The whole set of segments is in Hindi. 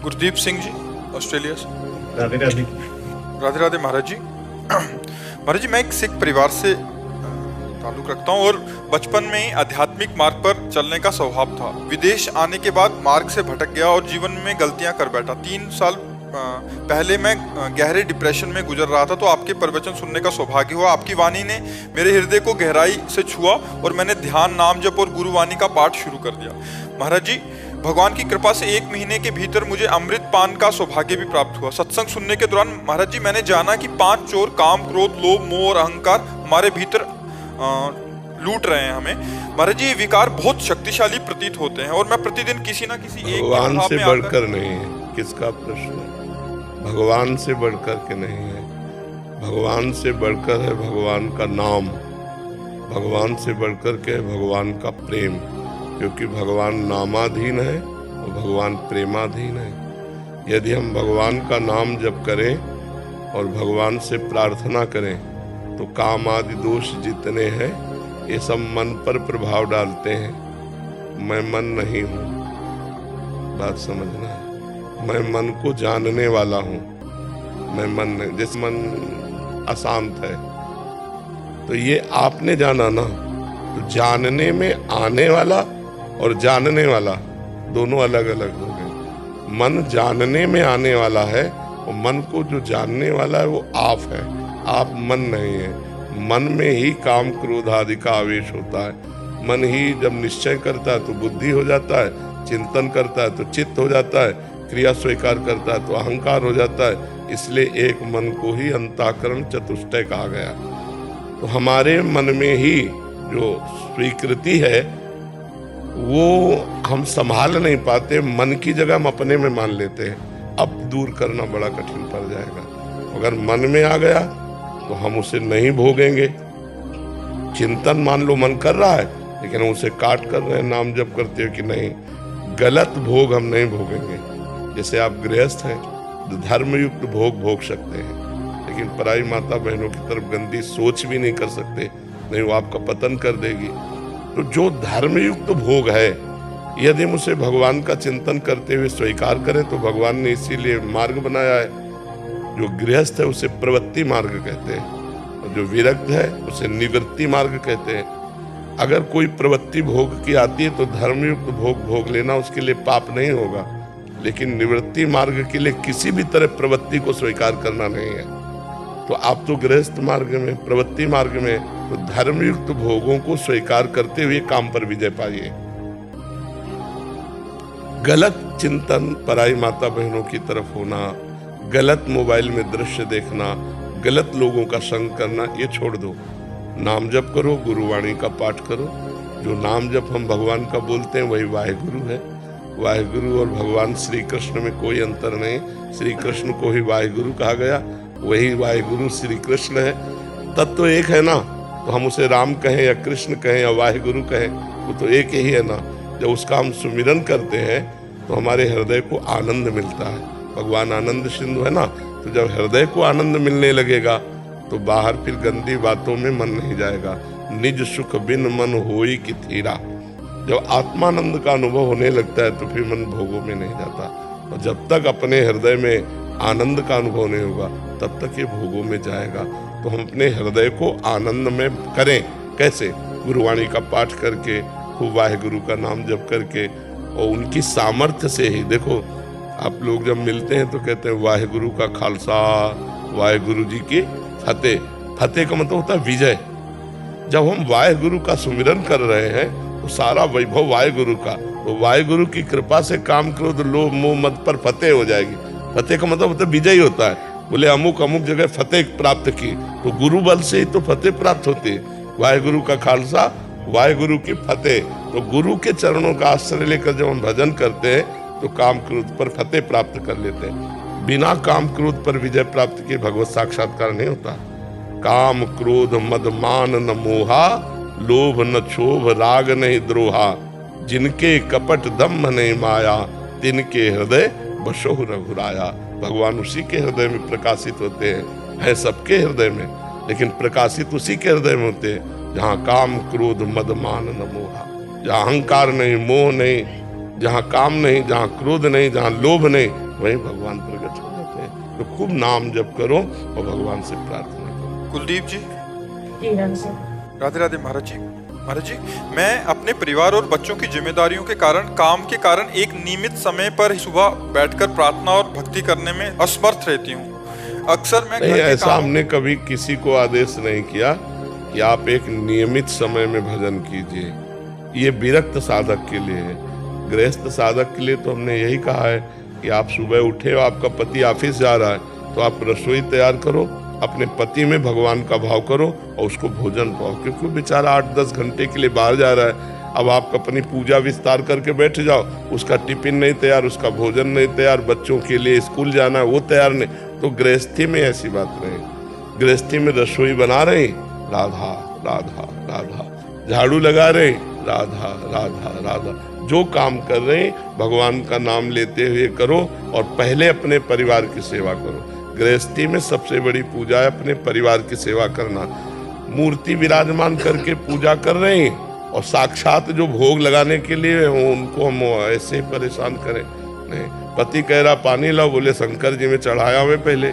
गुरदीप सिंह जी, ऑस्ट्रेलिया से। राधे राधे। राधे राधे महाराज जी। महाराज जी, मैं एक सिख परिवार से ताल्लुक रखता हूँ और बचपन में ही आध्यात्मिक मार्ग पर चलने का स्वभाव था। विदेश आने के बाद मार्ग से भटक गया और जीवन में गलतियां कर बैठा। 3 साल पहले मैं गहरे डिप्रेशन में गुजर रहा था, तो आपके प्रवचन सुनने का सौभाग्य हुआ। आपकी वाणी ने मेरे हृदय को गहराई से छुआ और मैंने ध्यान, नाम जप और गुरुवाणी का पाठ शुरू कर दिया। महाराज जी, भगवान की कृपा से 1 महीने के भीतर मुझे अमृत पान का सौभाग्य भी प्राप्त हुआ। सत्संग सुनने के दौरान महाराज जी, मैंने जाना कि 5 चोर काम, क्रोध, लोभ, मोह और अहंकार हमारे भीतर लूट रहे हैं हमें। महाराज जी, ये विकार बहुत शक्तिशाली प्रतीत होते हैं और मैं प्रतिदिन किसी ना किसी एक भगवान से बढ़कर नहीं है। किसका प्रश्न है? भगवान से बढ़कर के नहीं है। भगवान से बढ़कर है भगवान का नाम, भगवान से बढ़कर के है भगवान का प्रेम, क्योंकि भगवान नामाधीन है और भगवान प्रेमाधीन है। यदि हम भगवान का नाम जप करें और भगवान से प्रार्थना करें तो काम आदि दोष जितने हैं ये सब मन पर प्रभाव डालते हैं। मैं मन नहीं हूँ, बात समझना है। मैं मन को जानने वाला हूँ, मैं मन नहीं। जिस मन अशांत है तो ये आपने जाना ना, तो जानने में आने वाला और जानने वाला दोनों अलग अलग हो गए। मन जानने में आने वाला है और मन को जो जानने वाला है वो आप है, आप मन नहीं है। मन में ही काम क्रोध आदि का आवेश होता है। मन ही जब निश्चय करता है तो बुद्धि हो जाता है, चिंतन करता है तो चित्त हो जाता है, क्रिया स्वीकार करता है तो अहंकार हो जाता है। इसलिए एक मन को ही अंतःकरण चतुष्टय कहा गया। तो हमारे मन में ही जो स्वीकृति है वो हम संभाल नहीं पाते, मन की जगह हम अपने में मान लेते हैं। अब दूर करना बड़ा कठिन पड़ जाएगा। अगर मन में आ गया तो हम उसे नहीं भोगेंगे। चिंतन मान लो मन कर रहा है लेकिन हम उसे काट कर रहे हैं, नाम जप करते हो कि नहीं, गलत भोग हम नहीं भोगेंगे। जैसे आप गृहस्थ हैं तो धर्मयुक्त भोग भोग सकते हैं, लेकिन पराई माता बहनों की तरफ गंदी सोच भी नहीं कर सकते, नहीं वो आपका पतन कर देगी। तो जो धर्मयुक्त भोग है यदि हम उसे भगवान का चिंतन करते हुए स्वीकार करें तो भगवान ने इसीलिए मार्ग बनाया है। जो गृहस्थ है उसे प्रवृत्ति मार्ग कहते हैं और जो विरक्त है उसे निवृत्ति मार्ग कहते हैं। अगर कोई प्रवृत्ति भोग की आती है तो धर्मयुक्त भोग भोग लेना उसके लिए पाप नहीं होगा, लेकिन निवृत्ति मार्ग के लिए किसी भी तरह प्रवृत्ति को स्वीकार करना नहीं है। तो आप तो गृहस्थ मार्ग में, प्रवृत्ति मार्ग में, तो धर्मयुक्त भोगों को स्वीकार करते हुए काम पर विजय पाइए। गलत चिंतन, पराई माता बहनों की तरफ होना, गलत मोबाइल में दृश्य देखना, गलत लोगों का संग करना, ये छोड़ दो। नाम जप करो, गुरुवाणी का पाठ करो। जो नाम जप हम भगवान का बोलते हैं वही वाहेगुरु है। वाहेगुरु और भगवान श्री कृष्ण में कोई अंतर नहीं। श्री कृष्ण को ही वाहेगुरु कहा गया, वही वाहेगुरु श्री कृष्ण है। तत्व एक है ना, तो हम उसे राम कहें या कृष्ण कहें या वाहेगुरु कहें, वो तो एक ही है ना। जब उसका हम सुमिरन करते हैं तो हमारे हृदय को आनंद मिलता है। भगवान आनंद सिंधु है ना, तो जब हृदय को आनंद मिलने लगेगा तो बाहर फिर गंदी बातों में मन नहीं जाएगा। निज सुख बिन मन होई की थीरा। जब आत्मानंद का अनुभव होने लगता है तो फिर मन भोगों में नहीं जाता। और जब तक अपने हृदय में आनंद का अनुभव नहीं होगा तब तक ये भोगों में जाएगा। तो हम अपने हृदय को आनंद में करें। कैसे? गुरुवाणी का पाठ करके, खूब वाहेगुरु का नाम जप करके, और उनकी सामर्थ्य से ही। देखो, आप लोग जब मिलते हैं तो कहते हैं वाहेगुरु का खालसा, वाहेगुरु जी की फतेह। फतेह का मतलब होता है विजय। जब हम वाहेगुरु का सुमिरन कर रहे हैं तो सारा वैभव वाहेगुरु का, तो वाहेगुरु की कृपा से काम क्रोध लोभ मोह मद पर फतेह हो जाएगी। फतेह का मतलब होता है विजय होता है। बोले अमुक अमुक जगह फतेह प्राप्त की, तो गुरु बल से ही तो फतेह प्राप्त होती है। वाहेगुरु का खालसा, वाहेगुरु की फतेह। तो गुरु के चरणों का आश्रय लेकर जब हम भजन करते हैं तो काम क्रोध पर फतेह प्राप्त कर लेते हैं। बिना काम क्रोध पर विजय प्राप्त किए भगवत साक्षात्कार नहीं होता। काम क्रोध मद मान न मोहा, लोभ न क्षोभ राग नहीं द्रोहा। जिनके कपट दम्भ नहीं माया, तिनके हृदय बसो रघुराया। भगवान उसी के हृदय में प्रकाशित होते हैं सबके हृदय में, लेकिन प्रकाशित उसी के हृदय में होते हैं जहाँ काम क्रोध मद मान न मोहा, जहाँ अहंकार नहीं, मोह नहीं, जहाँ काम नहीं, जहाँ क्रोध नहीं, जहाँ लोभ नहीं, वहीं भगवान प्रकट हो जाते हैं। तो खूब नाम जप करो और भगवान से प्रार्थना करो। कुलदीप जी। जी हाँ सर। राधे राधे महाराज जी। महाराज जी, मैं अपने परिवार और बच्चों की जिम्मेदारियों के कारण, काम के कारण एक नियमित समय पर ही सुबह बैठकर प्रार्थना और भक्ति करने में असमर्थ रहती हूँ। अक्सर मैं नहीं, घर के ऐसा कामों- हमने कभी किसी को आदेश नहीं किया कि आप एक नियमित समय में भजन कीजिए। ये विरक्त साधक के लिए है। गृहस्थ साधक के लिए तो हमने यही कहा है कि आप सुबह उठे और आपका पति ऑफिस जा रहा है तो आप रसोई तैयार करो, अपने पति में भगवान का भाव करो और उसको भोजन पाओ, क्योंकि वो बेचारा 8-10 घंटे के लिए बाहर जा रहा है। अब आप अपनी पूजा विस्तार करके बैठ जाओ, उसका टिफिन नहीं तैयार, उसका भोजन नहीं तैयार, बच्चों के लिए स्कूल जाना है वो तैयार नहीं। तो गृहस्थी में ऐसी बात नहीं। गृहस्थी में रसोई बना रहे, राधा राधा राधा, झाड़ू लगा रहे, राधा राधा राधा, जो काम कर रहे हैं भगवान का नाम लेते हुए करो और पहले अपने परिवार की सेवा करो। गृहस्थी में सबसे बड़ी पूजा है अपने परिवार की सेवा करना। मूर्ति विराजमान करके पूजा कर रहे हैं और साक्षात जो भोग लगाने के लिए उनको हम ऐसे परेशान करें नहीं। पति कह रहा पानी लाओ, बोले शंकर जी में चढ़ाया हुए पहले।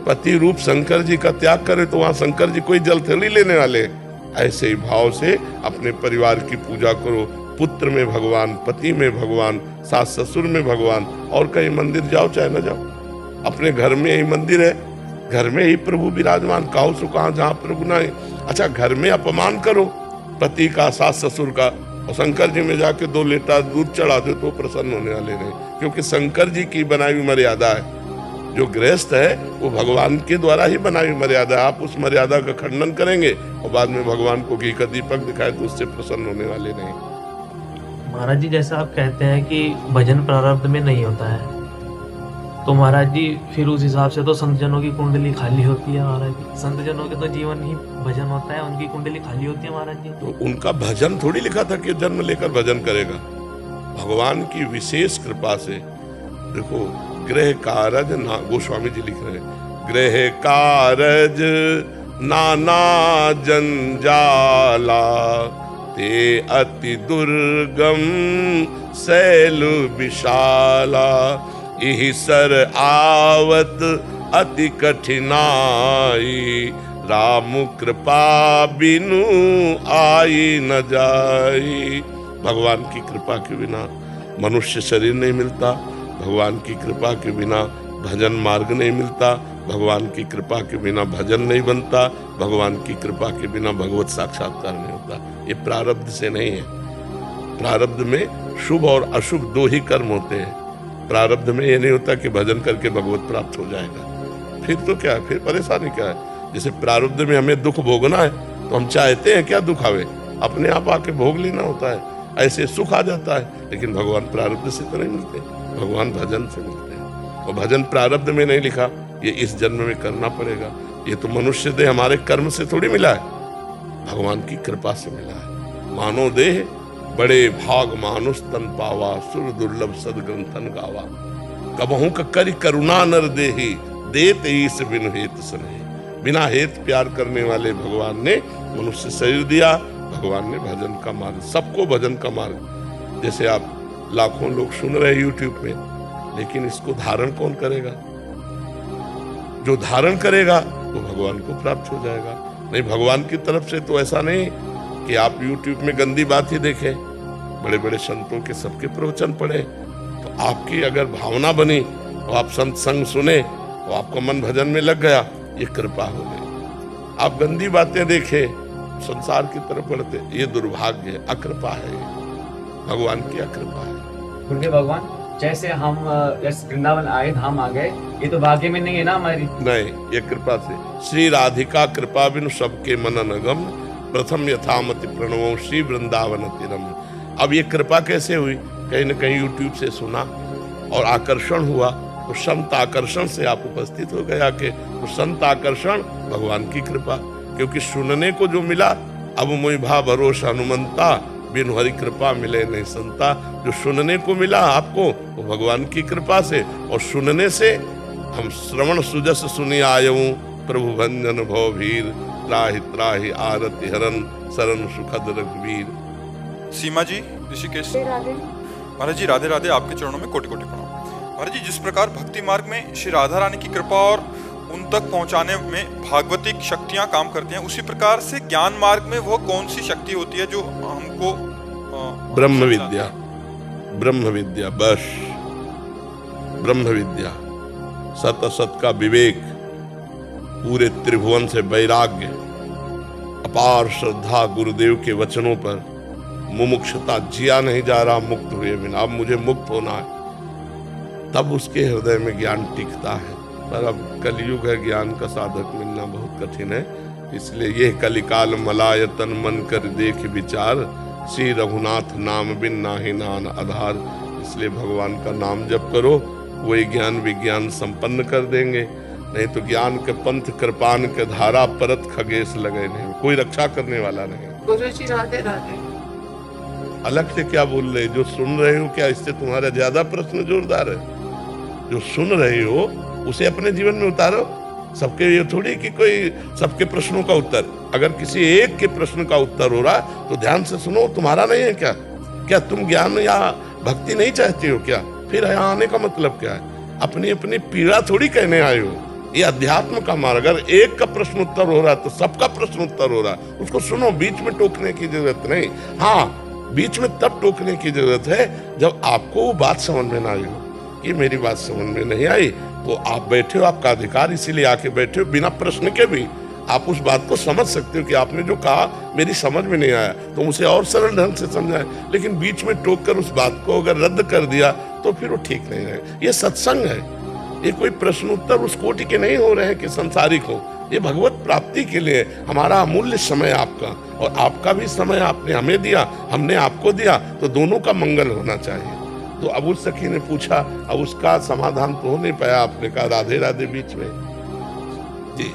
पति रूप शंकर जी का त्याग करे तो वहां शंकर जी कोई जल थोड़ी लेने वाले। ऐसे ही भाव से अपने परिवार की पूजा करो। पुत्र में भगवान, पति में भगवान, सास ससुर में भगवान, और कहीं मंदिर जाओ चाहे न जाओ, अपने घर में ही मंदिर है, घर में ही प्रभु विराजमान। काहू सो कहाँ जहाँ प्रभु ना है। अच्छा, घर में अपमान करो पति का, सास ससुर का, और शंकर जी में जाके 2 लीटर दूध चढ़ा दो तो प्रसन्न होने वाले नहीं, क्योंकि शंकर जी की बनाई हुई मर्यादा है। जो गृहस्थ है वो भगवान के द्वारा ही बनाई हुई मर्यादा है। आप उस मर्यादा का खंडन करेंगे और बाद में भगवान को घी का दीपक दिखाए तो उससे प्रसन्न होने वाले नहीं। महाराज जी, जैसा आप कहते हैं कि भजन प्रारब्ध में नहीं होता है, तो महाराज जी फिर उस हिसाब से तो संत जनों की कुंडली खाली होती है। महाराज जी, संत जनों के तो जीवन ही भजन होता है, उनकी कुंडली खाली होती है। महाराज जी, तो उनका भजन थोड़ी लिखा था कि जन्म लेकर भजन करेगा। भगवान की विशेष कृपा से देखो, गृह कारज ना, गोस्वामी जी लिख रहे हैं, गृह कारज नाना जंजाला, ते अति दुर्गम शैल विशाला, इहि सर आवत अति कठिनाई, राम कृपा बिनु आई न जाई। भगवान की कृपा के बिना मनुष्य शरीर नहीं मिलता, भगवान की कृपा के बिना भजन मार्ग नहीं मिलता, भगवान की कृपा के बिना भजन नहीं बनता, भगवान की कृपा के बिना भगवत साक्षात्कार नहीं होता। ये प्रारब्ध से नहीं है। प्रारब्ध में शुभ और अशुभ 2 ही कर्म होते हैं। प्रारब्ध में ये नहीं होता कि भजन करके भगवत प्राप्त हो जाएगा। फिर तो क्या है, फिर परेशानी क्या है। जैसे प्रारब्ध में हमें दुख भोगना है तो हम चाहते हैं क्या दुख आवे, अपने आप आके भोग लेना होता है, ऐसे सुख आ जाता है। लेकिन भगवान प्रारब्ध से तो नहीं मिलते, भगवान भजन से मिलते हैं। और भजन प्रारब्ध में नहीं लिखा, ये इस जन्म में करना पड़ेगा। ये तो मनुष्य देह हमारे कर्म से थोड़ी मिला है, भगवान की कृपा से मिला है। मानो देह बड़े भाग मानुष तन पावा, सुर दुर्लभ सदग्रंथन गावा, कबहू करी करुणा नर देही, देत ईस बिनु हेत सने। बिना हेत प्यार करने वाले भगवान ने मनुष्य शरीर दिया। भगवान ने भजन का मार्ग, सबको भजन का मार्ग। जैसे आप लाखों लोग सुन रहे यूट्यूब में, लेकिन इसको धारण कौन करेगा? जो धारण करेगा वो भगवान को प्राप्त हो जाएगा। नहीं, भगवान की तरफ से तो ऐसा नहीं कि आप यूट्यूब में गंदी बात ही देखें, बड़े बड़े संतों के सबके प्रवचन पढ़े, तो आपकी अगर भावना बनी और आप संत संग सुने और आपका मन भजन में लग गया, ये कृपा हो गई। आप गंदी बातें देखें, संसार की तरफ बढ़ते, ये दुर्भाग्य है, अकृपा है, भगवान की अकृपा है। क्योंकि भगवान जैसे हम वृंदावन आए, धाम आ गए, ये तो भाग्य में नहीं है ना हमारी। नहीं, ये कृपा से। श्री राधिका कृपा बिनु सबके मनन गम, प्रथम यथामति प्रणवो श्री वृंदावन तिरम। अब ये कृपा कैसे हुई? कहीं न कहीं यूट्यूब से सुना और आकर्षण हुआ, तो संत आकर्षण से आप उपस्थित हो गए आके। तो संत आकर्षण भगवान की कृपा, क्योंकि सुनने को जो मिला, अब मोहि भा भरोसा हनुमंता, बिनु हरि कृपा मिले नहीं संता। जो सुनने को मिला आपको वो भगवान की कृपा से, और सुनने से हम श्रवण सुजस सुनी आयऊं, प्रभु भंजन भव भीर, त्राहि त्राहि आरति हरन, शरण सुखद रघुवीर। सीमा जी, ऋषिकेश। महाराज जी, राधे राधे। आपके चरणों में कोटि कोटि प्रणाम। महाराज जी, जिस प्रकार भक्ति मार्ग में श्री राधा रानी की कृपा और उन तक पहुंचाने में भागवतिक शक्तियां काम करती हैं, उसी प्रकार से ज्ञान मार्ग में वो कौन सी शक्ति होती है जो हमको ब्रह्म विद्या, ब्रह्म विद्या, बस ब्रह्म विद्या, सत असत का विवेक, पूरे त्रिभुवन से वैराग्य, अपार श्रद्धा गुरुदेव के वचनों पर, मुमुक्षता, जिया नहीं जा रहा मुक्त हुए बिना, अब मुझे मुक्त होना है, तब उसके हृदय में ज्ञान टिकता है। पर अब कलयुग है, ज्ञान का साधक मिलना बहुत कठिन है। इसलिए यह कलिकाल मलायतन मन कर देख विचार, श्री रघुनाथ नाम बिन नाहि नान आधार। इसलिए भगवान का नाम जप करो, वही ज्ञान विज्ञान संपन्न कर देंगे। नहीं तो ज्ञान के पंथ कृपान के धारा परत खगेश लगे नहीं, कोई रक्षा करने वाला नहीं। गुरु जी राधे राधे। अलग से क्या बोल रहे, जो सुन रहे हो क्या इससे तुम्हारा ज्यादा प्रश्न जोरदार है? जो सुन रहे हो उसे अपने जीवन में उतारो। सबके ये थोड़ी कि कोई सबके प्रश्नों का उत्तर, अगर किसी एक के प्रश्न का उत्तर हो रहा तो ध्यान से सुनो। तुम्हारा नहीं है क्या? क्या तुम ज्ञान या भक्ति नहीं चाहते हो क्या? फिर यहाँ आने का मतलब क्या है? अपनी अपनी पीड़ा थोड़ी कहने आए हो। ये अध्यात्म का मार्ग, अगर एक का प्रश्न उत्तर हो रहा है तो सबका प्रश्न उत्तर हो रहा है, उसको सुनो। बीच में टोकने की जरूरत नहीं। हाँ, बीच में तब टोकने की जरूरत है जब आपको वो बात समझ में ना आई हो। कि मेरी बात समझ में नहीं आई तो आप बैठे हो, आपका अधिकार, इसीलिए आके बैठे हो। बिना प्रश्न के भी आप उस बात को समझ सकते हो कि आपने जो कहा मेरी समझ में नहीं आया, तो उसे और सरल ढंग से समझाएं। लेकिन बीच में टोक कर उस बात को अगर रद्द कर दिया तो फिर वो ठीक नहीं है। ये सत्संग है, ये कोई प्रश्न उत्तर उस कोटि के नहीं हो रहे हैं कि संसारिक हो। ये भगवत प्राप्ति के लिए हमारा अमूल्य समय आपका, और आपका भी समय आपने हमें दिया, हमने आपको दिया, तो दोनों का मंगल होना चाहिए। तो अब उस सखी ने पूछा, अब उसका समाधान तो हो नहीं पाया। आपने कहा राधे राधे बीच में जी।